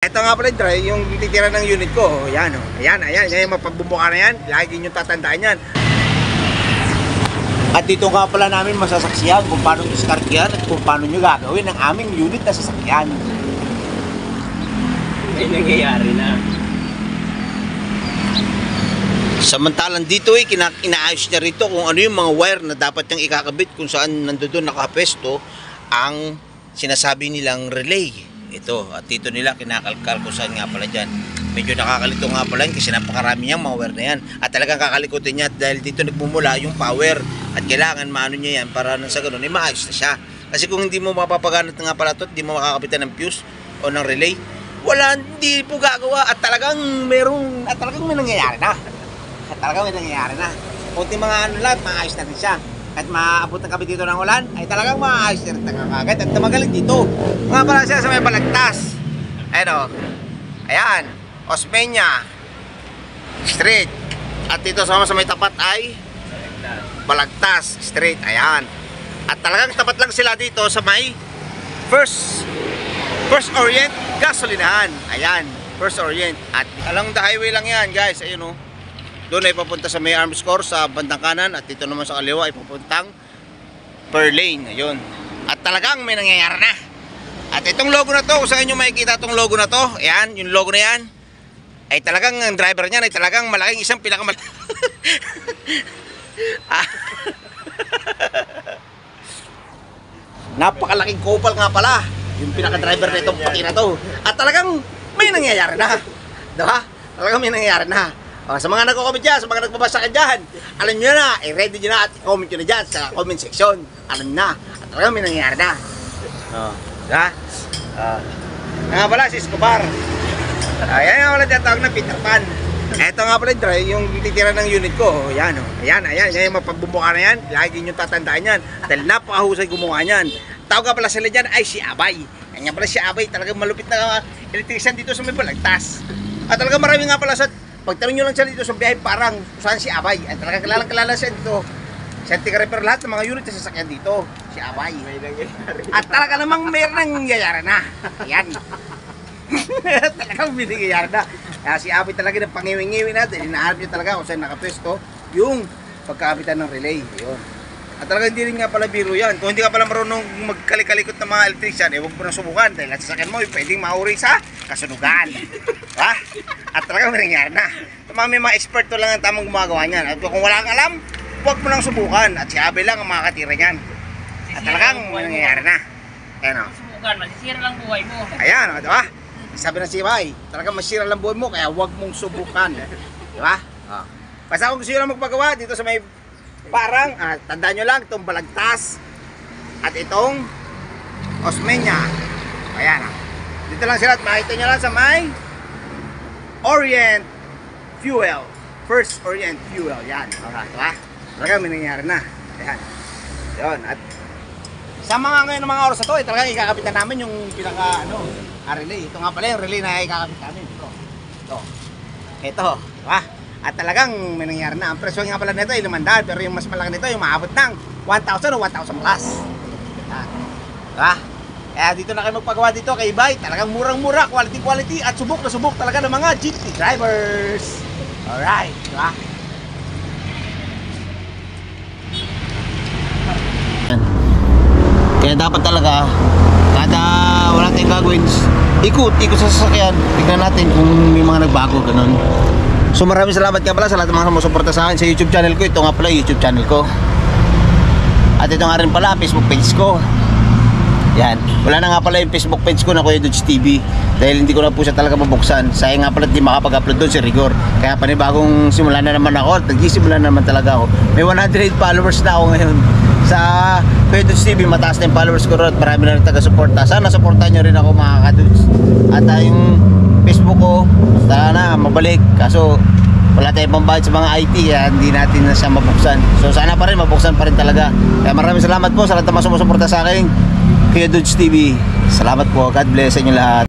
Ito nga pala yung titira ng unit ko. Ayan, oh. Ayan, yung mapabumbuka na yan. Lagi nyo tatandaan yan. At dito nga pala namin masasaksihan kung paano discard yan at kung paano nyo gagawin ang aming unit na sasakyan. May nangyayari na. Samantalang dito inaayos niya rito kung ano yung mga wire na dapat niyang ikakabit kung saan nandoon nakapesto ang sinasabi nilang relay. Ito, at dito nila kinakalkal kung saan nga pala dyan. Medyo nakakalito nga pala yun kasi napakarami niyang mga wire na yan. At talagang kakalikutin niya dahil dito nagmumula yung power. At kailangan maano niya yan para nang sa ganun ay maayos na siya. Kasi kung hindi mo mapapaganat nga pala ito, hindi mo makakapitan ng fuse o ng relay, wala, hindi po gagawa. At talagang may nangyayari na. Kunti mga ano lang, maayos na rin siya. At maabot ng kabit dito ng ulan, ay talagang maayos na rin kagad. At magaling dito. Nga pala siya sa may balagtas. Ayan o. Ayan. Osmeña Street. At dito sa may tapat ay Balagtas Street. Ayan. At talagang tapat lang sila dito sa may First Orient Gasolinahan. Ayan. First Orient. At along the highway lang yan, guys. Ayun o. Doon ay papunta sa may Arms Corps sa bandang kanan. At dito naman sa kaliwa ay papuntang per lane. Ayun. At talagang may nangyayari na. At itong logo na to, kung saan nyo makikita itong logo na to, ayan, yung logo na yan, ay talagang ang driver niyan ay talagang malaking isang napakalaking couple nga pala yung pinaka-driver na itong pati na to. At talagang may nangyayari na. Diba? Talagang may nangyayari na. Sa mga nagko-comment dyan, sa mga nagbabasa ka dyan, alam nyo na, i-ready nyo na at i-comment nyo na dyan sa comment section. Alam na. At talagang may nangyayari na. Diba? Nga pala si Escobar. Ayan nga pala tinatawag na Peter Pan. Ito nga pala yung titira ng unit ko. Ayan o. Ayan yung mapabumbuka na yan. Lagi nyo tatandaan yan. Dahil napakahusay gumawa yan. Tawag nga pala sila dyan ay si Abay. Ayan nga pala si Abay. Talagang malupit na electrician dito sa may Balagtas. At talagang marami nga pala sa pagtanong nyo lang siya dito sa biyahe parang saan si Abay. At talagang kilala siya dito. Siya tika-repair lahat ng mga unit na sasakyan dito. Si Abay. At talaga namang meron nangyayari na. Ayan. Talagang may nangyayari na. Kaya si Abay talaga ng pangiwi-ngiwi natin. Hinaharap niya talaga kung saan nakapwesto yung pagkakabitan ng relay. Yun. At talaga hindi rin nga pala biro yan. Kung hindi ka pala marunong magkalikalikot ng mga electrician, huwag mo na subukan. Dahil at sasakyan mo, pwedeng mauri sa kasunugan. Ha? At talaga may nangyayari na. May mga expert to lang ang tamang gumagawa niyan. At kung wala kang alam, huwag mo lang subukan. At si Abay lang ang makakatira niyan. At talagang may nangyayari na. Ayan o. Subukan, masisira lang buhay mo. Ayan o, diba? Sabi ng Sibay, talagang masira lang buhay mo, kaya huwag mong subukan. Diba? O. Basta kung gusto nyo lang magpagawa dito sa may parang, tandaan nyo lang, itong Balagtas at itong Osmeña. Ayan o. Dito lang sila at makita nyo lang sa may Orient Fuel. First Orient Fuel. Yan. Okay, diba? Talagang may nangyari na. Ayan. Yun. At sa mga ngayon ng mga oras na to, talagang ikakapitan namin yung pinaka relay. Ito nga pala yung relay na ikakapit namin. Ito. Diba? At talagang may nangyari na. Ang presyo nga pala nito ay 500, pero yung mas malaki nito yung maabot ng 1,000 o 1,000 plus. Diba? Kaya dito na kayo magpagawa dito kay Bay. Talagang murang-mura, quality at subok na subok talaga ng mga GT drivers. Alright, diba? Kaya dapat talaga kada wala tayong gagawin, ikot sa sasakyan, tignan natin kung may mga nagbago, ganun. So maraming salamat nga pala sa lahat ng mga sumusuporta sa akin sa YouTube channel ko. Ito nga pala YouTube channel ko. At ito nga rin pala Facebook page ko. Yan, wala na nga pala yung Facebook page ko na Kuya Dudes TV dahil hindi ko na po siya talaga mabuksan. Sayang nga pala hindi makapag-upload doon si Rigor. Kaya panibagong simula na naman ako, nagsisimula na naman talaga ako. May 108 followers na ako ngayon sa Kuya Dudes TV. Mataas na yung followers ko rin at marami na rin taga-suporta. Sana supportahan nyo rin ako mga ka-Dudes. At yung Facebook ko, sana mabalik. Kaso wala tayong pambayad sa mga IT kaya hindi natin na siya mabuksan. So sana pa rin, mabuksan pa rin talaga. Kaya maraming salamat po sa lahat ng mga sumusuporta sa akin Kuya Dudes TV. Salamat po. God bless sa inyo lahat.